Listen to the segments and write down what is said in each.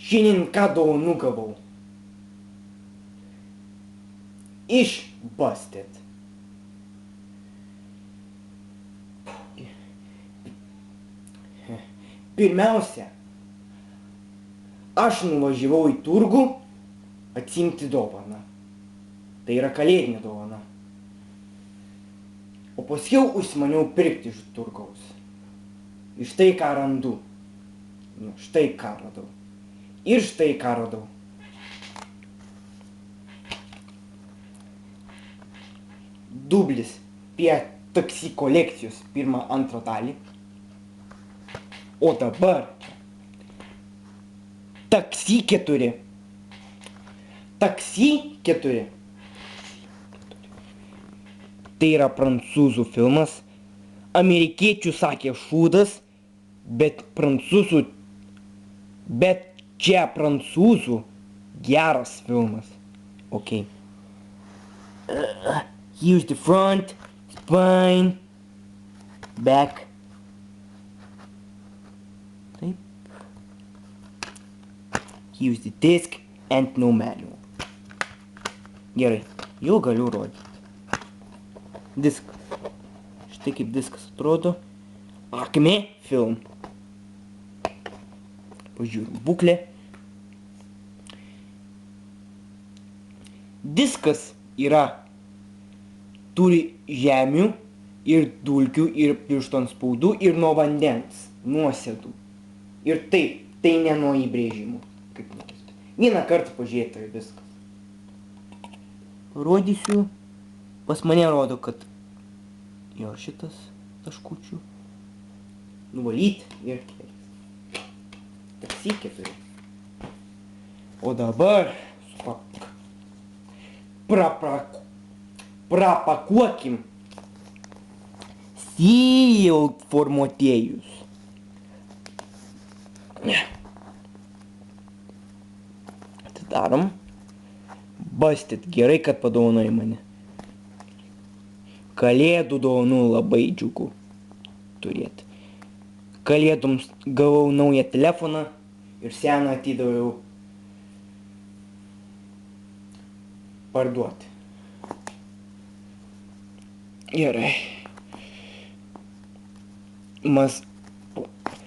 Šiandien ką dovanų gavau? Iš Busted. Pirmiausia, aš nuvažiavau į turgų atsiimti dovaną. Tai yra kalėdinė dovana. O paskiau užsimaniau pirkti iš turgaus. Ir štai ką randu. Štai ką radau. Ir štai ką radau. Dublis prie taksi kolekcijos pirmą antrą dalį. O dabar Taksi 4. Taksi 4. Tai yra prancūzų filmas. Amerikiečių sakė šūdas, bet čia prancūzų geras filmas. Okay. Here's the front, spine, back. Taip. Here's the disc and no manual. Gerai, jau galiu rodyti. Diskas. Štai kaip diskas atrodo. Acme film. Pažiūrim būklę. Diskas turi žemių ir dulkių ir piršto antspaudų ir nuo vandens, nuosėdų. Ir taip, tai ne nuo įbrėžimų. Kaip matote. Vieną kartą pažiūrėti viskas. Rodysiu. Pas mane rodo, kad jo šitas taškučių nuvalyti ir Taksi 4. O dabar prapakuokim sealed formuotėjus. Atidarom. Busted, gerai, kad padovanojai mane. Kalėdų dovanų labai džiugu turėti. Kalėdoms gavau naują telefoną ir seną atidaviau parduoti. Gerai.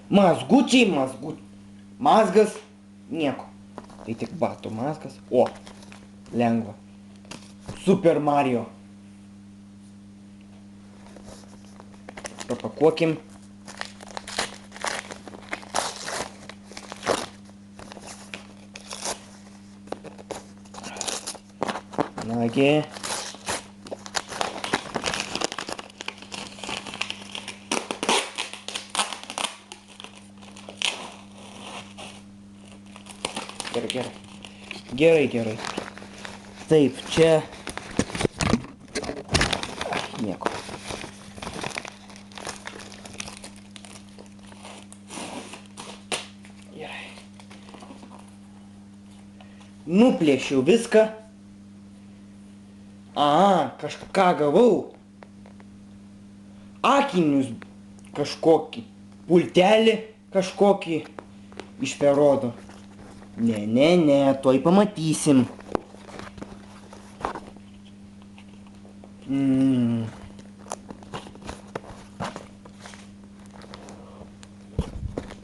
Mazgučiai. Mazgas nieko. Tai tik batų mazgas. O, lengva. Super Mario. Papakuokim. Nagi. Gerai. Taip, čia nieko. Gerai. Nuplėšiau viską. Kažką gavau. Akinius kažkokį. Pultelį kažkokį iš Ferodo. Ne, tuoj pamatysim.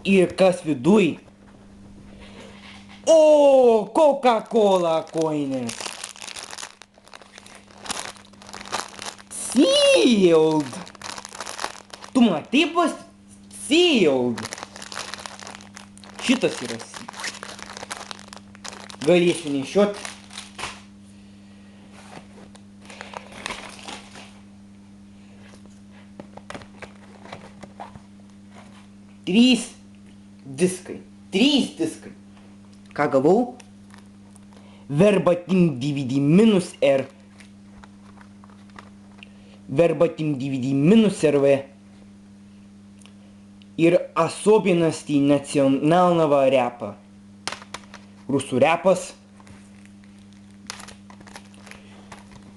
Ir kas viduj? O, Coca-Cola koinės. Sealed. Tu matai pas sealed. Šitas yra sealed. Galėsiu nešiot. Trys diskai. Ką gavau? Verbatim DVD -R. Verbatim DVD -RV. Ir особенности национального рэпа. Rusų repas.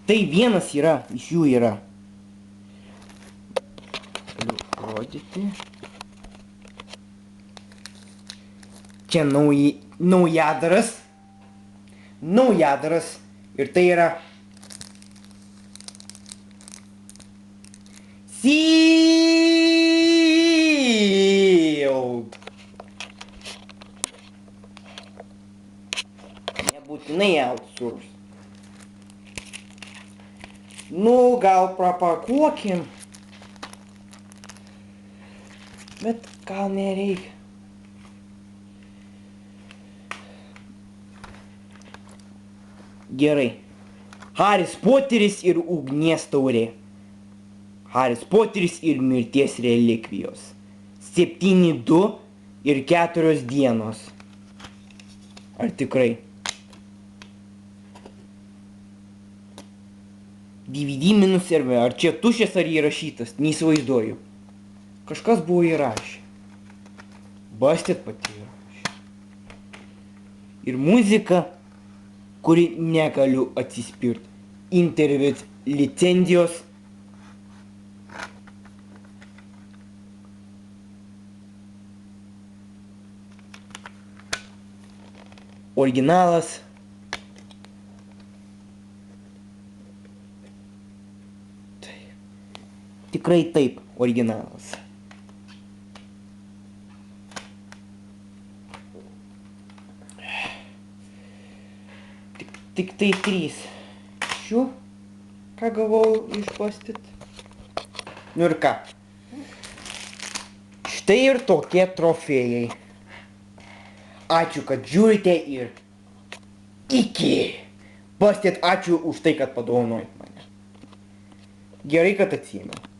Tai vienas iš jų yra. Galiu rodyti. Čia naujadaras. Naujadaras. Ir tai yra Sealed. Nebūtinai outsource. Nu, gal prapakuokim. Bet gal nereikia. Gerai. Haris Poteris ir ugnies taurė. Haris Poteris ir mirties relikvijos. 7, 2 ir 4 dienos. Ar tikrai? DVD minus server. Ar čia tušės ar įrašytas? Neįsivaizduoju. Kažkas buvo įrašę. Busted pati įrašė. Ir muzika, kuri negaliu atsispirt. Interviu licenzijos. Originalas. Tikrai taip, originalas. Tik tai 3. Šių, ką gavau iš Busted. Nu ir ką? Štai ir tokie trofėjai. Ačiū, kad žiūrite ir iki. Busted, ačiū už tai, kad padovanojot mane. Gerai, kad atsiėmiau.